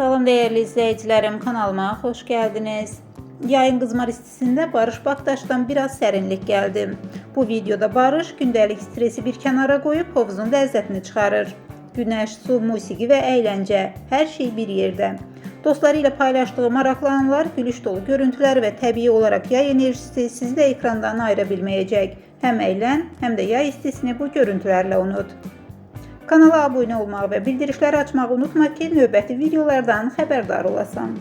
Salam değerli izleyicilerim, kanalıma hoş geldiniz. Yayın qızmar istisinde Barış Baktaş'tan biraz serinlik geldi. Bu videoda Barış gündelik stresi bir kenara koyup hovuzun lezzetini çıkarır. Güneş, su, musiki ve eğlence, her şey bir yerde. Dostlarıyla paylaştığı maraqlı anlar, gülüş dolu görüntüler ve təbii olarak yay enerjisi sizi de ekrandan ayırabilməyəcək. Hem eğlen hem de yay istisini bu görüntülerle unut. Kanala abone olmağı ve bildirişləri açmağı unutma ki növbəti videolardan xəbərdar olasan.